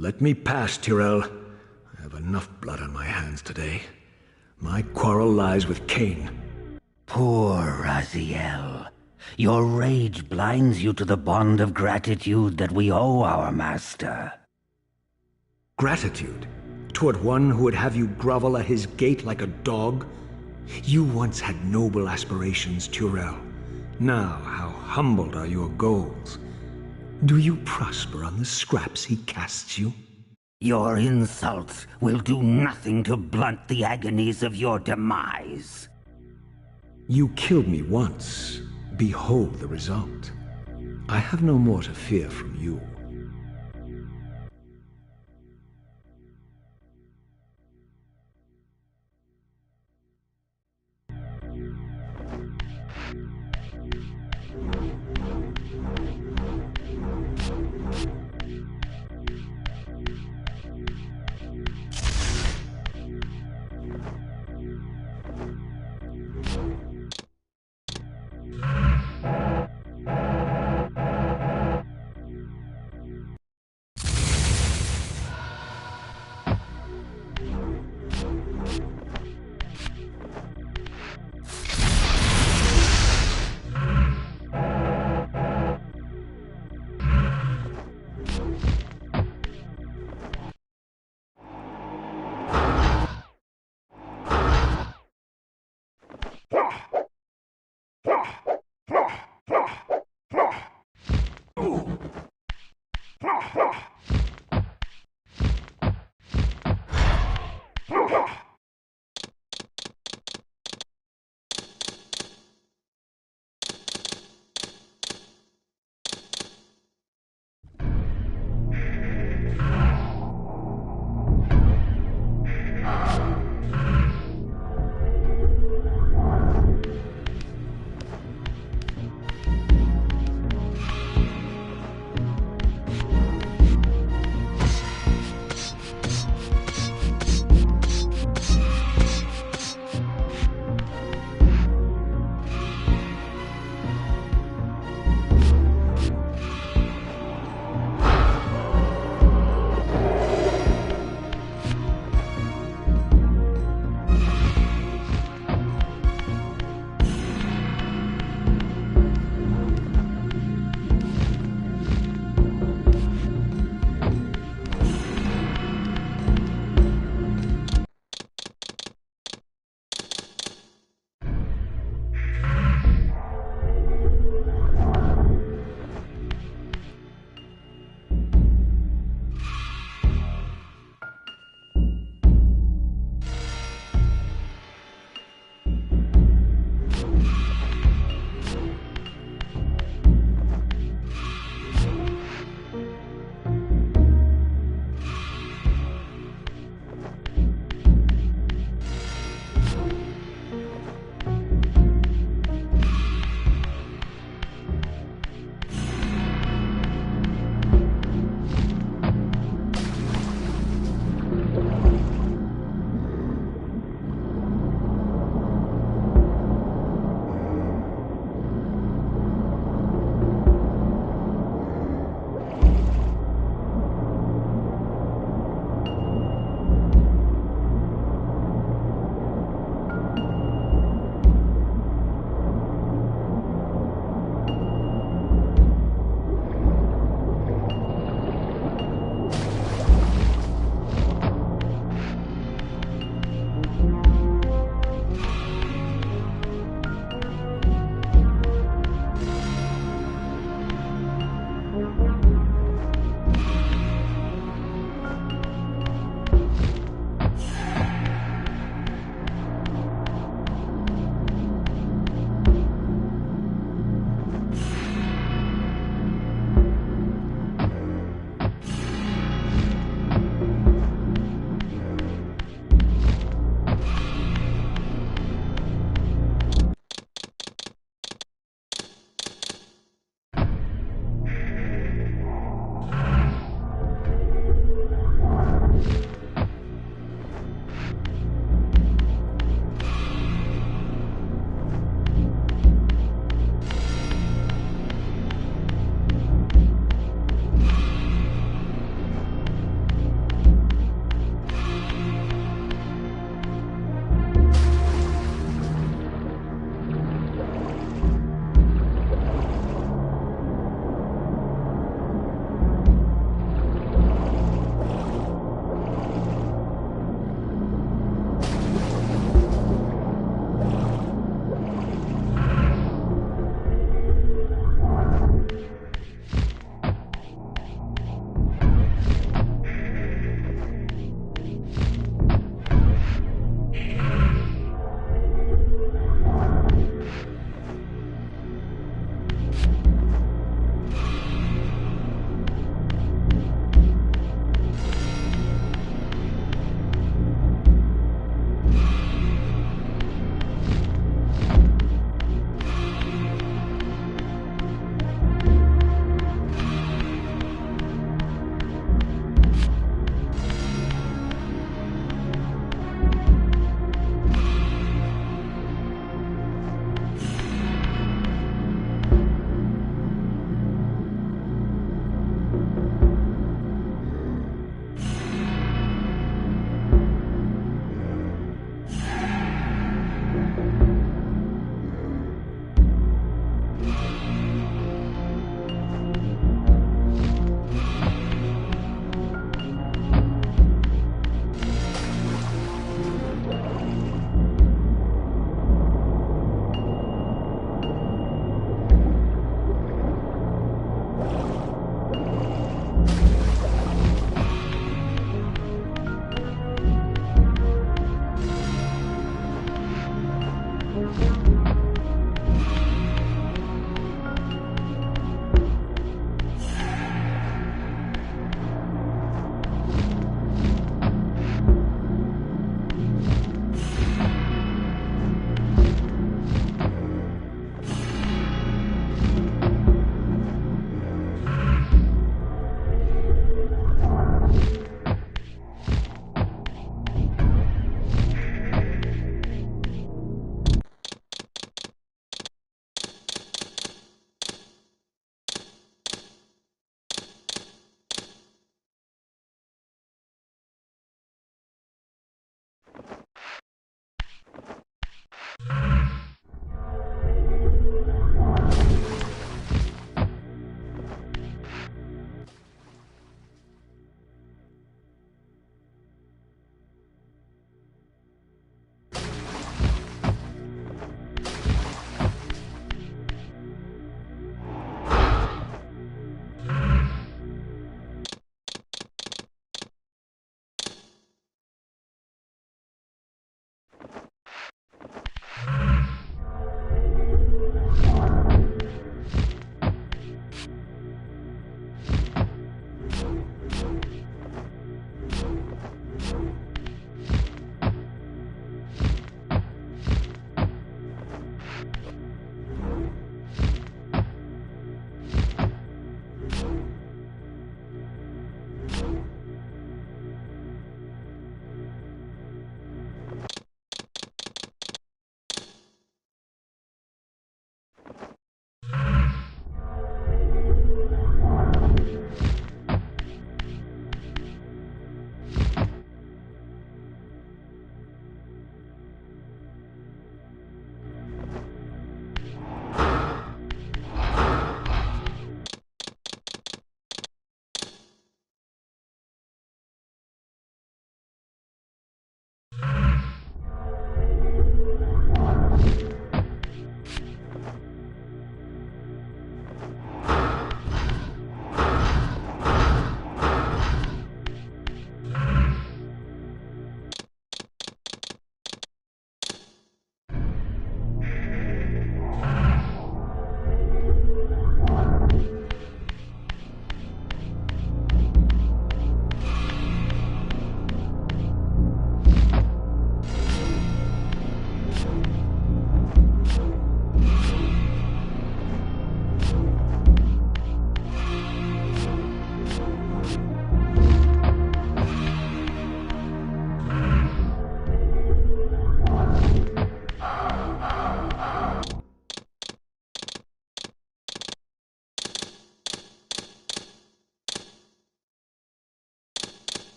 Let me pass, Tyrell. I have enough blood on my hands today. My quarrel lies with Cain. Poor Raziel. Your rage blinds you to the bond of gratitude that we owe our master. Gratitude? Toward one who would have you grovel at his gate like a dog? You once had noble aspirations, Tyrell. Now, how humbled are your goals? Do you prosper on the scraps he casts you? Your insults will do nothing to blunt the agonies of your demise. You killed me once. Behold the result. I have no more to fear from you.